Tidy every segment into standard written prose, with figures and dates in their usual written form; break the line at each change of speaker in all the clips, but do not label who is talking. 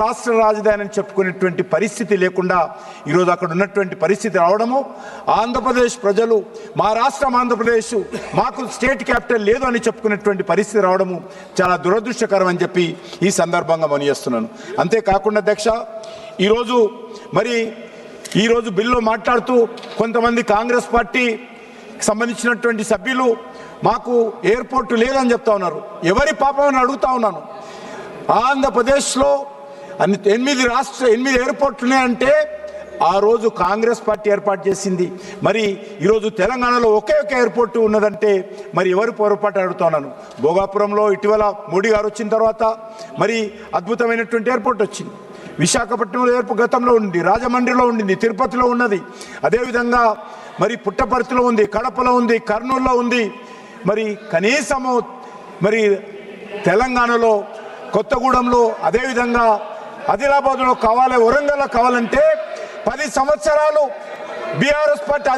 రాష్ట్ర రాజధాని అని చెప్పుకునేటువంటి పరిస్థితి లేకుండా ఈరోజు అక్కడ ఉన్నటువంటి పరిస్థితి రావడము, ఆంధ్రప్రదేశ్ ప్రజలు మా రాష్ట్రం ఆంధ్రప్రదేశ్ మాకు స్టేట్ క్యాపిటల్ లేదు అని చెప్పుకునేటువంటి పరిస్థితి రావడము చాలా దురదృష్టకరం అని చెప్పి ఈ సందర్భంగా మనయేస్తున్నాను. అంతేకాకుండా అధ్యక్ష, ఈరోజు బిల్లు మాట్లాడుతూ కొంతమంది కాంగ్రెస్ పార్టీ సంబంధించినటువంటి సభ్యులు మాకు ఎయిర్పోర్ట్ లేదని చెప్తా ఉన్నారు. ఎవరి పాపం అని అడుగుతా ఉన్నాను. ఆంధ్రప్రదేశ్లో 8 ఎయిర్పోర్ట్లు ఉన్నాయంటే ఆ రోజు కాంగ్రెస్ పార్టీ ఏర్పాటు చేసింది. మరి ఈరోజు తెలంగాణలో ఒకే ఒక ఎయిర్పోర్ట్ ఉన్నదంటే మరి ఎవరు పొరపాటు అడుగుతా ఉన్నాను. భోగాపురంలో ఇటీవల మోడీ గారు వచ్చిన తర్వాత మరి అద్భుతమైనటువంటి ఎయిర్పోర్ట్ వచ్చింది. విశాఖపట్నంలో ఎయిర్పోర్ట్ గతంలో ఉంది, రాజమండ్రిలో ఉండింది, తిరుపతిలో ఉన్నది, అదేవిధంగా మరి పుట్టపర్తిలో ఉంది, కడపలో ఉంది, కర్నూలులో ఉంది. మరి కనీసము మరి తెలంగాణలో కొత్తగూడెంలో, అదేవిధంగా ఆదిలాబాద్లో కావాలి, వరంగల్లో కావాలంటే 10 సంవత్సరాలు బీఆర్ఎస్ పార్టీ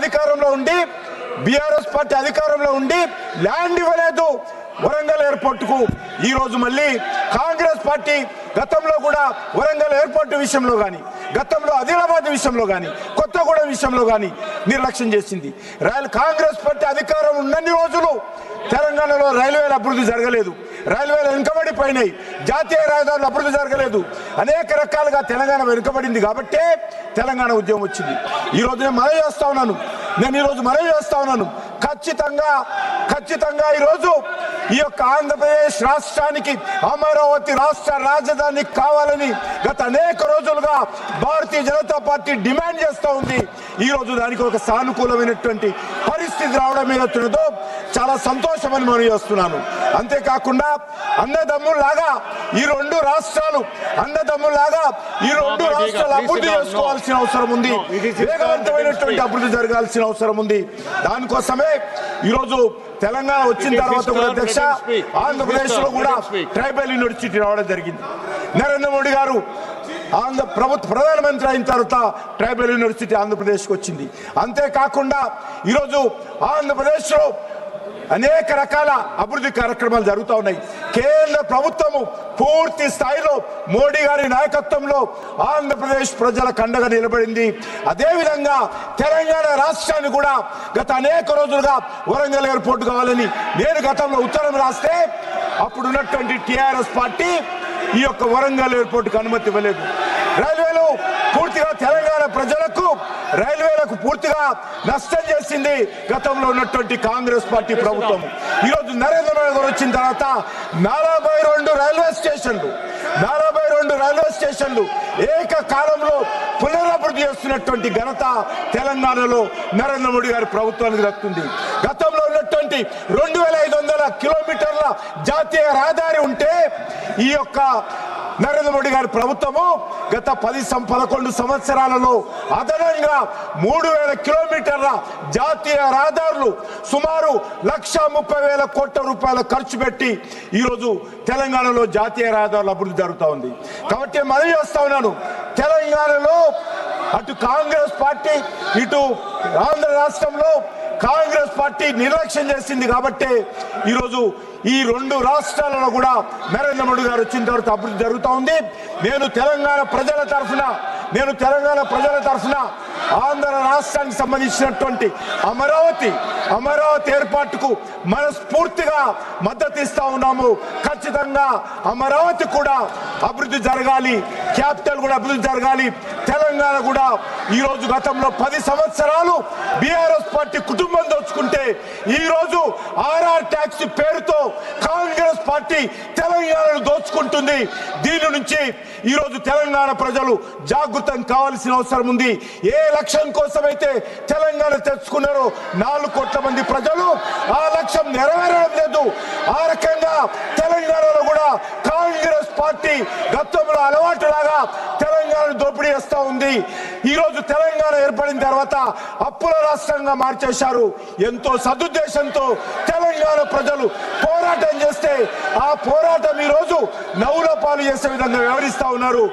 అధికారంలో ఉండి ల్యాండ్ ఇవ్వలేదు వరంగల్ ఎయిర్పోర్టుకు. ఈరోజు మళ్ళీ కాంగ్రెస్ పార్టీ గతంలో కూడా వరంగల్ ఎయిర్పోర్టు విషయంలో కానీ, గతంలో ఆదిలాబాద్ విషయంలో కానీ, కొత్తగూడెం విషయంలో కానీ నిర్లక్ష్యం చేసింది. కాంగ్రెస్ పార్టీ అధికారం ఉన్నన్ని రోజులు తెలంగాణలో రైల్వేల అభివృద్ధి జరగలేదు, రైల్వేలు వెనుకబడిపోయినాయి, జాతీయ రహదారులు అభివృద్ధి జరగలేదు, అనేక రకాలుగా తెలంగాణ వెనుకబడింది. కాబట్టే తెలంగాణ ఉద్యమం వచ్చింది. ఈరోజు నేను మనవి చేస్తా ఉన్నాను ఖచ్చితంగా ఈరోజు ఈ యొక్క ఆంధ్రప్రదేశ్ రాష్ట్రానికి అమరావతి రాష్ట్ర రాజధాని కావాలని గత అనేక రోజులుగా భారతీయ జనతా పార్టీ డిమాండ్ చేస్తూ ఉంది. ఈరోజు దానికి ఒక సానుకూలమైనటువంటి పరిస్థితి రావడం ఏదవుతుందో చాలా సంతోషమని మనం చేస్తున్నాను. అంతేకాకుండా అన్నదమ్ముల్లాగా ఈ రెండు రాష్ట్రాలు అభివృద్ధి చేసుకోవాల్సిన అవసరం ఉంది, వేగవంతమైనటువంటి అభివృద్ధి జరగాల్సిన అవసరం ఉంది. దానికోసమే ఈరోజు తెలంగాణ వచ్చిన తర్వాత కూడా అధ్యక్ష, ఆంధ్రప్రదేశ్ లో కూడా ట్రైబల్ యూనివర్సిటీ రావడం జరిగింది. నరేంద్ర మోడీ గారు ప్రధానమంత్రి అయిన తర్వాత ట్రైబల్ యూనివర్సిటీ ఆంధ్రప్రదేశ్కి వచ్చింది. అంతేకాకుండా ఈరోజు ఆంధ్రప్రదేశ్లో అనేక రకాల అభివృద్ధి కార్యక్రమాలు జరుగుతూ ఉన్నాయి. కేంద్ర ప్రభుత్వము పూర్తి స్థాయిలో మోడీ గారి నాయకత్వంలో ఆంధ్రప్రదేశ్ ప్రజలకు అండగా నిలబడింది. అదేవిధంగా తెలంగాణ రాష్ట్రాన్ని కూడా గత అనేక రోజులుగా వరంగల్ ఎయిర్పోర్ట్ కావాలని నేను గతంలో ఉత్తరం రాస్తే అప్పుడు ఉన్నటువంటి టిఆర్ఎస్ పార్టీ ఈ యొక్క వరంగల్ ఎయిర్పోర్ట్కి అనుమతి ఇవ్వలేదు. రైల్వేలు పూర్తిగా తెలంగాణ ప్రజలకు రైల్వేలకు పూర్తిగా నష్టం చేసింది గతంలో ఉన్నటువంటి కాంగ్రెస్ పార్టీ ప్రభుత్వం. ఈరోజు నరేంద్ర మోడీ గారు వచ్చిన తర్వాత 42 రైల్వే స్టేషన్లు ఏకకాలంలో పునరభివృద్ధి చేస్తున్నటువంటి ఘనత తెలంగాణలో నరేంద్ర మోడీ గారి ప్రభుత్వానికి దక్కుతుంది. గతంలో ఉన్నటువంటి 2500 కిలోమీటర్ల జాతీయ రహదారి ఉంటే ఈ యొక్క నరేంద్ర మోడీ గారి ప్రభుత్వము గత 11 సంవత్సరాలలో అదనంగా 3000 కిలోమీటర్ల జాతీయ రహదారులు సుమారు 1,30,000 కోట్ల రూపాయల ఖర్చు పెట్టి ఈరోజు తెలంగాణలో జాతీయ రహదారుల అభివృద్ధి జరుగుతూ ఉంది. కాబట్టి మనం చేస్తా ఉన్నాను, తెలంగాణలో అటు కాంగ్రెస్ పార్టీ ఇటు ఆంధ్ర రాష్ట్రంలో కాంగ్రెస్ పార్టీ నిర్లక్ష్యం చేసింది. కాబట్టి ఈరోజు ఈ 2 రాష్ట్రాలలో కూడా నరేంద్ర మోడీ గారు వచ్చిన తర్వాత అభివృద్ధి జరుగుతూ ఉంది. నేను తెలంగాణ ప్రజల తరఫున ఆంధ్ర రాష్ట్రానికి సంబంధించినటువంటి అమరావతి ఏర్పాటుకు మనస్ఫూర్తిగా మద్దతు ఇస్తా ఉన్నాము. ఖచ్చితంగా అమరావతి కూడా అభివృద్ధి జరగాలి, క్యాపిటల్ కూడా అభివృద్ధి జరగాలి. తెలంగాణ కూడా ఈరోజు గతంలో 10 సంవత్సరాలు బీఆర్ఎస్ పార్టీ కుటుంబం దోచుకుంటే ఈరోజు ఆర్ఆర్ ట్యాక్స్ పేరుతో కాంగ్రెస్ పార్టీ తెలంగాణను దోచుకుంటుంది. దీని నుంచి ఈరోజు తెలంగాణ ప్రజలు జాగృతం కావాల్సిన అవసరం ఉంది. ఏ లక్ష్యం కోసమైతే తెలంగాణ తెచ్చుకున్నారో 4 కోట్ల మంది ప్రజలు ఆ లక్ష్యం నెరవేరడం లేదు. ఆ రకంగా తెలంగాణలో కూడా కాంగ్రెస్ పార్టీ గతంలో అలవాటులాగా తెలంగాణను దోపిడీ చేస్తూ ఉంది. ఈరోజు తెలంగాణ ఏర్పడిన తర్వాత అప్పుల రాష్ట్రంగా మార్చేశారు. ఎంతో సదుద్దేశంతో తెలంగాణ ప్రజలు పోరాటం చేస్తే ఆ పోరాటం ఈరోజు నవ్వుల పాలు చేసే విధంగా వ్యవహరిస్తా ఉన్నారు.